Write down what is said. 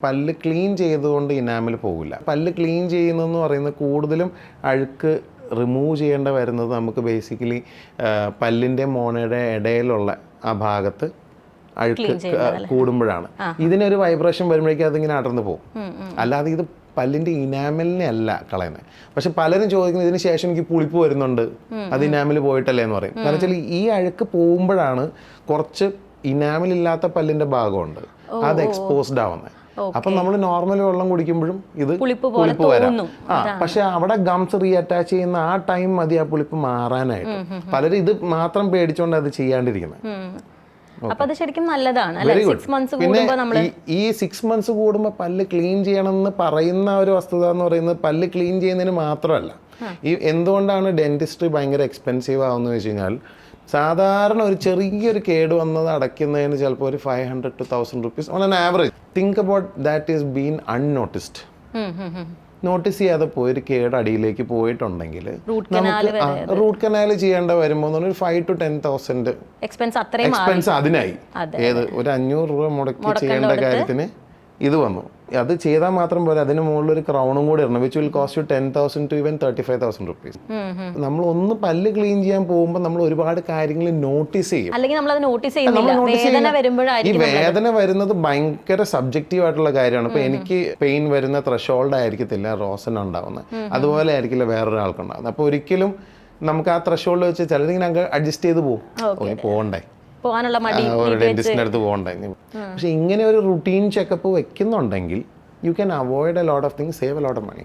പല്ല് ക്ലീൻ ചെയ്തുകൊണ്ട് ഇനാമിൽ പോകില്ല. പല്ല് ക്ലീൻ ചെയ്യുന്നതെന്ന് പറയുന്നത് കൂടുതലും അഴുക്ക് റിമൂവ് ചെയ്യേണ്ട വരുന്നത് നമുക്ക് ബേസിക്കലി പല്ലിൻ്റെ മോണയുടെ ഇടയിലുള്ള ആ ഭാഗത്ത് അഴുക്ക് കൂടുമ്പോഴാണ്. ഇതിനൊരു വൈബ്രേഷൻ വരുമ്പോഴേക്കും അതിങ്ങനെ അടർന്നു പോകും. അല്ലാതെ ഇത് പല്ലിൻ്റെ ഇനാമലിനെ അല്ല കളയുന്നത്. പക്ഷെ പലരും ചോദിക്കുന്നത് ഇതിന് ശേഷം എനിക്ക് പുളിപ്പ് വരുന്നുണ്ട്, അത് ഇനാമിൽ പോയിട്ടല്ലേ എന്ന് പറയും. കാരണം വെച്ചാൽ ഈ അഴുക്ക് പോകുമ്പോഴാണ് കുറച്ച് ഇനാമിലില്ലാത്ത പല്ലിൻ്റെ ഭാഗമുണ്ട് അത് എക്സ്പോസ്ഡ് ആവുന്നത്. അപ്പം നമ്മൾ നോർമൽ വെള്ളം കുടിക്കുമ്പോഴും ഇത് പുളിപ്പ് വരാം. പക്ഷെ അവിടെ ഗംസ് റീഅറ്റാച്ച് ചെയ്യുന്ന ആ ടൈം മതി ആ പുളിപ്പ് മാറാനായിട്ട്. പലരും ഇത് മാത്രം പേടിച്ചുകൊണ്ട് അത് ചെയ്യാണ്ടിരിക്കുന്നത്. പിന്നെ ഈ 6 months കൂടുമ്പോൾ പല്ല് ക്ലീൻ ചെയ്യണമെന്ന് പറയുന്ന ഒരു വസ്തുത എന്ന് പറയുന്നത് പല്ല് ക്ലീൻ ചെയ്യുന്നതിന് മാത്രമല്ല. ഈ എന്തുകൊണ്ടാണ് ഡെന്റിസ്ട്രി ഭയങ്കര എക്സ്പെൻസീവ് ആവുന്നത് വെച്ച് കഴിഞ്ഞാൽ, സാധാരണ ഒരു ചെറിയൊരു കേട് വന്നത് അടയ്ക്കുന്നതിന് ചിലപ്പോൾ ഒരു 500 to 1000 rupees on an average. Think about that is been unnoticed. Notice ചെയ്യാതെ പോയി ഒരു കേട് അടിയിലേക്ക് പോയിട്ടുണ്ടെങ്കിൽ നമുക്ക് റൂട്ട് കനാൽ ചെയ്യേണ്ട വരുമ്പോൾ ഒരു 5 to 10,000 എക്സ്പെൻസ് അതിനായി. ഏത് ഒരു 500 രൂപ മുടക്കി ചെയ്യേണ്ട കാര്യത്തിന് ഇത് വന്നു. അത് ചെയ്താൽ മാത്രം പോലെ അതിന് മുകളിൽ ഒരു ക്രൗണും കൂടി ഇടണം, which will cost 10,000 to even 35,000 rupees. നമ്മൾ ഒന്ന് പല്ല് ക്ലീൻ ചെയ്യാൻ പോകുമ്പോൾ നമ്മൾ ഒരുപാട് കാര്യങ്ങൾ നോട്ടീസ് ചെയ്യും. ഈ വേദന വരുന്നത് ഭയങ്കര സബ്ജക്റ്റീവ് ആയിട്ടുള്ള കാര്യമാണ്. ഇപ്പൊ എനിക്ക് പെയിൻ വരുന്ന ത്രഷോൾഡ് ആയിരിക്കത്തില്ല റോസൻ ഉണ്ടാവുന്നത്, അതുപോലെ ആയിരിക്കില്ല വേറൊരാൾക്ക് ഉണ്ടാകുന്നത്. അപ്പൊ ഒരിക്കലും നമുക്ക് ആ ത്രഷോൾഡ് വെച്ച് ചിലതിങ്ങനെ അഡ്ജസ്റ്റ് ചെയ്ത് പോകും, പോകണ്ടേ, ഡെന്റിസ്റ്റിന്റെ അടുത്ത് പോകണ്ടേ. പക്ഷെ ഇങ്ങനെ ഒരു റുട്ടീൻ ചെക്കപ്പ് വെക്കുന്നുണ്ടെങ്കിൽ you can avoid a lot of things, save a lot of money.